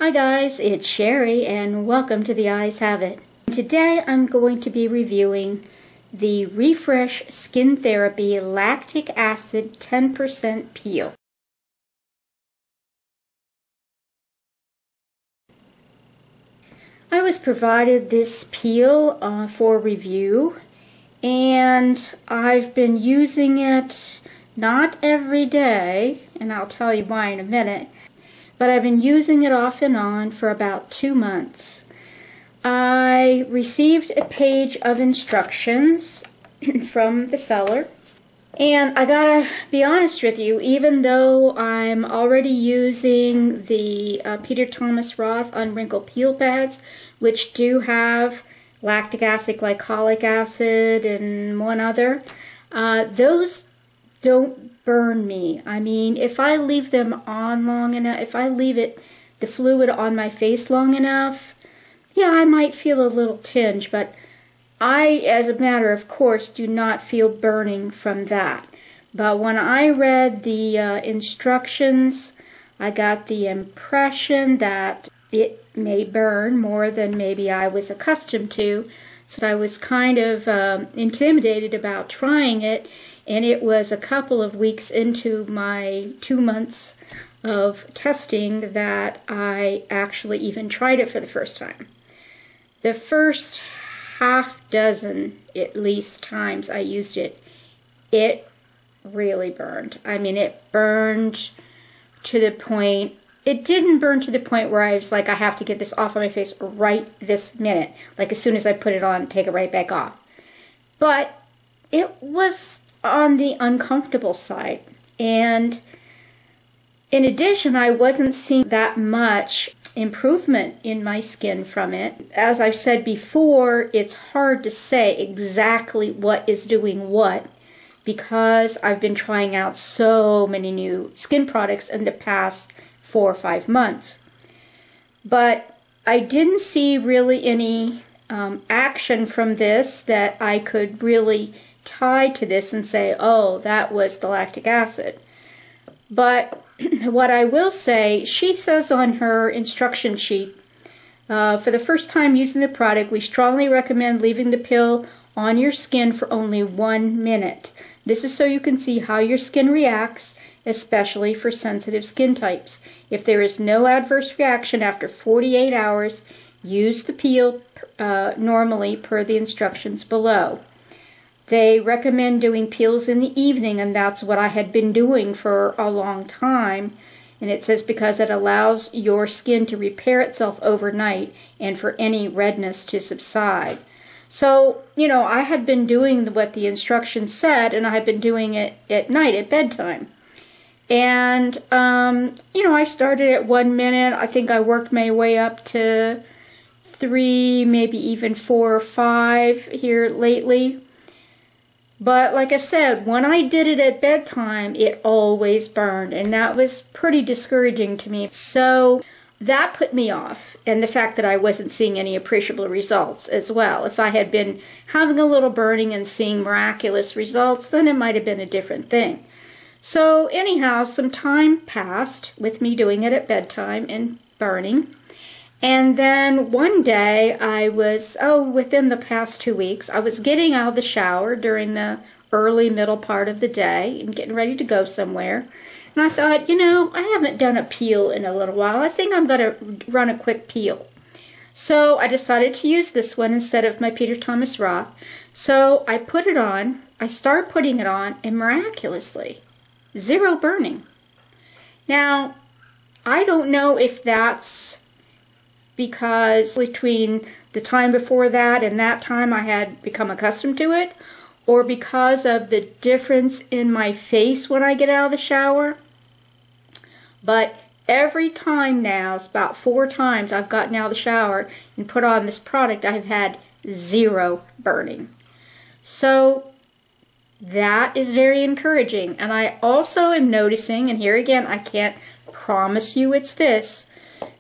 Hi guys, it's Sherry and welcome to The Eyes Have It. Today I'm going to be reviewing the Refresh Skin Therapy Lactic Acid 10% Peel. I was provided this peel for review, and I've been using it not every day, and I'll tell you why in a minute. But I've been using it off and on for about 2 months. I received a page of instructions from the seller, and I gotta be honest with you, even though I'm already using the Peter Thomas Roth Unwrinkled Peel Pads, which do have lactic acid, glycolic acid, and one other, those don't burn me. I mean, if I leave them on long enough, if I leave the fluid on my face long enough, yeah, I might feel a little tinge, but I, as a matter of course, do not feel burning from that. But when I read the instructions, I got the impression that it may burn more than maybe I was accustomed to, so I was kind of intimidated about trying it. And it was a couple of weeks into my 2 months of testing that I actually even tried it for the first time. The first half dozen, at least, times I used it, it really burned. I mean, it burned to the point, it didn't burn to the point where I was like, I have to get this off of my face right this minute. Like as soon as I put it on, take it right back off. But it was on the uncomfortable side, and in addition, I wasn't seeing that much improvement in my skin from it. As I've said before, it's hard to say exactly what is doing what because I've been trying out so many new skin products in the past 4 or 5 months. But I didn't see really any action from this that I could really tie to this and say, oh, that was the lactic acid. But what I will say, she says on her instruction sheet, for the first time using the product, we strongly recommend leaving the pill on your skin for only 1 minute. This is so you can see how your skin reacts, especially for sensitive skin types. If there is no adverse reaction after 48 hours, use the peel normally per the instructions below. They recommend doing peels in the evening, and that's what I had been doing for a long time. And it says because it allows your skin to repair itself overnight and for any redness to subside. So, you know, I had been doing what the instructions said, and I had been doing it at night, at bedtime. And, you know, I started at 1 minute. I think I worked my way up to 3, maybe even 4 or 5 here lately. But like I said, when I did it at bedtime, it always burned, and that was pretty discouraging to me. So that put me off, and the fact that I wasn't seeing any appreciable results as well. If I had been having a little burning and seeing miraculous results, then it might have been a different thing. So anyhow, some time passed with me doing it at bedtime and burning. And then one day I was, within the past 2 weeks, I was getting out of the shower during the early middle part of the day and getting ready to go somewhere. And I thought, you know, I haven't done a peel in a little while. I think I'm going to run a quick peel. So I decided to use this one instead of my Peter Thomas Roth. So I put it on, I started putting it on, and miraculously, 0 burning. Now, I don't know if that's because between the time before that and that time I had become accustomed to it, or because of the difference in my face when I get out of the shower. But every time now, it's about 4 times I've gotten out of the shower and put on this product, I've had 0 burning. So that is very encouraging. And I also am noticing, and here again, I can't promise you it's this,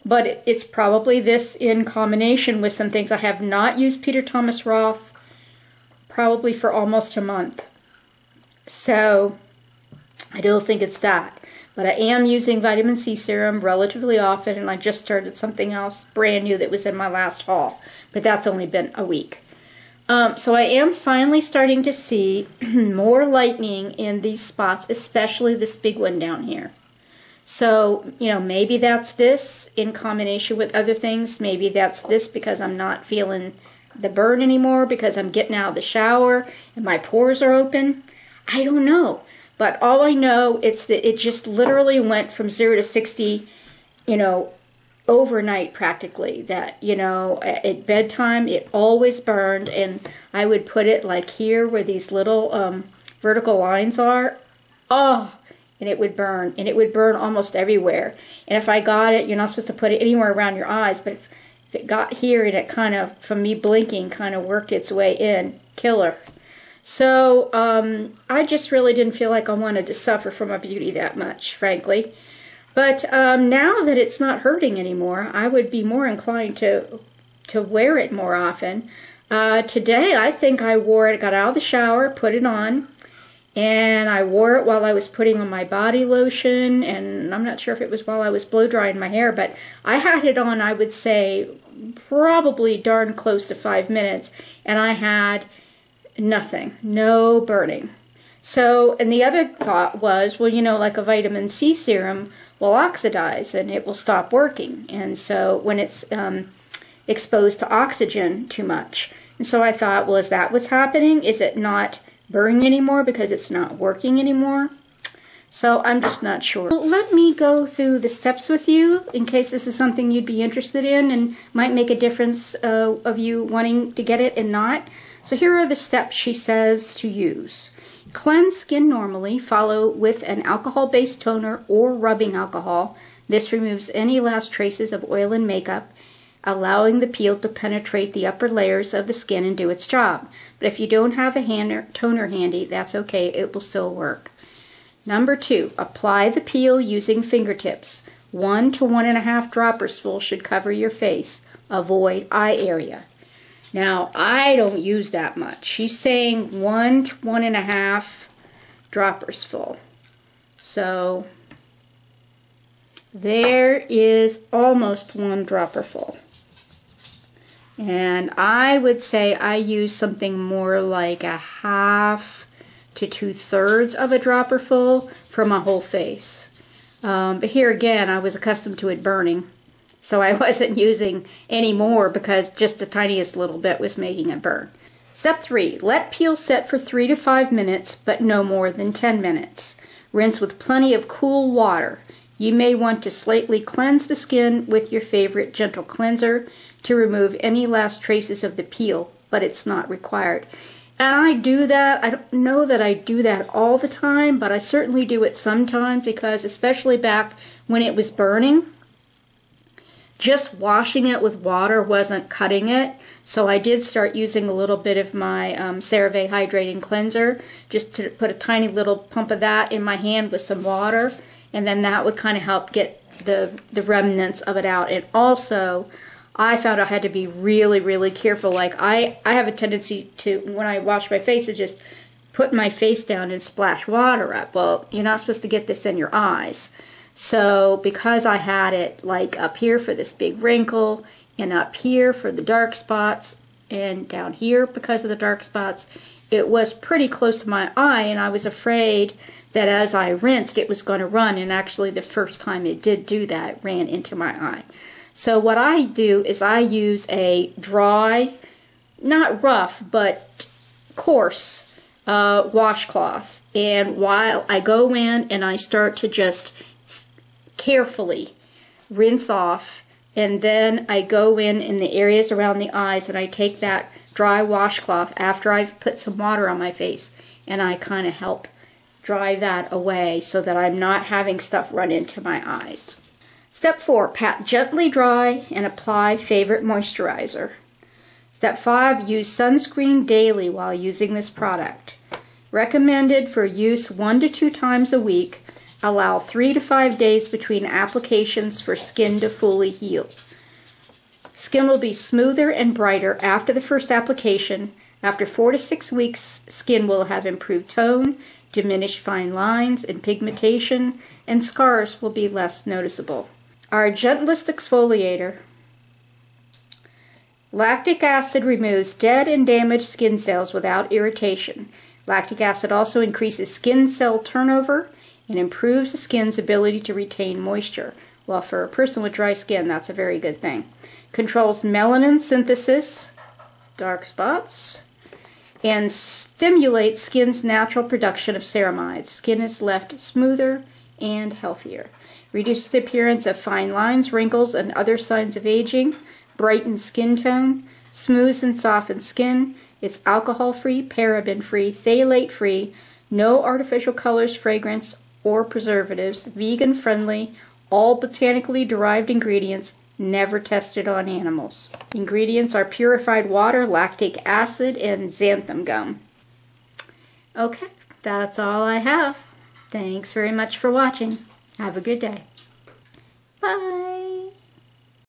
but it's probably this in combination with some things. I have not used Peter Thomas Roth probably for almost a month. So I don't think it's that. But I am using vitamin C serum relatively often, and I just started something else brand new that was in my last haul, but that's only been a week. So I am finally starting to see more lightening in these spots, especially this big one down here. So, you know, maybe that's this in combination with other things. Maybe that's this because I'm not feeling the burn anymore because I'm getting out of the shower and my pores are open. I don't know. But all I know is that it just literally went from 0 to 60, you know, overnight practically. That, you know, at bedtime it always burned, and I would put it like here where these little vertical lines are. Oh, and it would burn, and it would burn almost everywhere. And if I got it, you're not supposed to put it anywhere around your eyes, but if it got here and it kind of, from me blinking, kind of worked its way in, killer. So I just really didn't feel like I wanted to suffer from a beauty that much, frankly. But now that it's not hurting anymore, I would be more inclined to wear it more often. Today, I think I wore it, got out of the shower, put it on, and I wore it while I was putting on my body lotion, and I'm not sure if it was while I was blow drying my hair, but I had it on, I would say, probably darn close to 5 minutes, and I had nothing, no burning. So, and the other thought was, well, you know, like a vitamin C serum will oxidize and it will stop working. And so when it's exposed to oxygen too much. And so I thought, well, is that what's happening? Is it not burning anymore because it's not working anymore? So I'm just not sure. Well, let me go through the steps with you in case this is something you'd be interested in and might make a difference of you wanting to get it and not. So here are the steps she says to use. Cleanse skin normally, follow with an alcohol-based toner or rubbing alcohol. This removes any last traces of oil and makeup, allowing the peel to penetrate the upper layers of the skin and do its job. But if you don't have a toner handy, that's okay, it will still work. Number 2, apply the peel using fingertips. 1 to 1.5 droppers full should cover your face. Avoid eye area. Now, I don't use that much. She's saying 1 to 1.5 droppers full. So, there is almost 1 dropper full. And I would say I use something more like 1/2 to 2/3 of a dropper full for my whole face. But here again, I was accustomed to it burning. So I wasn't using any more because just the tiniest little bit was making it burn. Step 3, let peel set for 3 to 5 minutes, but no more than 10 minutes. Rinse with plenty of cool water. You may want to slightly cleanse the skin with your favorite gentle cleanser to remove any last traces of the peel, but it's not required. And I do that. I don't know that I do that all the time, but I certainly do it sometimes because especially back when it was burning, just washing it with water wasn't cutting it, so I did start using a little bit of my CeraVe Hydrating Cleanser, just to put a tiny little pump of that in my hand with some water, and then that would kind of help get the remnants of it out. And also, I found I had to be really, really careful. Like, I have a tendency to, when I wash my face, to just put my face down and splash water up. Well, you're not supposed to get this in your eyes. So because I had it like up here for this big wrinkle and up here for the dark spots and down here because of the dark spots, it was pretty close to my eye, and I was afraid that as I rinsed it was going to run, and actually the first time it did do that, it ran into my eye. So what I do is I use a dry, not rough, but coarse washcloth, and while I go in and I start to just carefully rinse off, and then I go in the areas around the eyes and I take that dry washcloth after I've put some water on my face and I kind of help dry that away so that I'm not having stuff run into my eyes. Step 4, pat gently dry and apply favorite moisturizer. Step 5, use sunscreen daily while using this product. Recommended for use 1 to 2 times a week. Allow 3 to 5 days between applications for skin to fully heal. Skin will be smoother and brighter after the first application. After 4 to 6 weeks, skin will have improved tone, diminish fine lines and pigmentation, and scars will be less noticeable. Our gentlest exfoliator. Lactic acid removes dead and damaged skin cells without irritation. Lactic acid also increases skin cell turnover and improves the skin's ability to retain moisture. Well, for a person with dry skin, that's a very good thing. Controls melanin synthesis, dark spots, and stimulates skin's natural production of ceramides. Skin is left smoother and healthier. Reduces the appearance of fine lines, wrinkles, and other signs of aging. Brightens skin tone. Smooths and softens skin. It's alcohol-free, paraben-free, phthalate-free, no artificial colors, fragrance, or preservatives, vegan-friendly, all botanically derived ingredients, never tested on animals. Ingredients are purified water, lactic acid, and xanthan gum. Okay, that's all I have. Thanks very much for watching. Have a good day. Bye.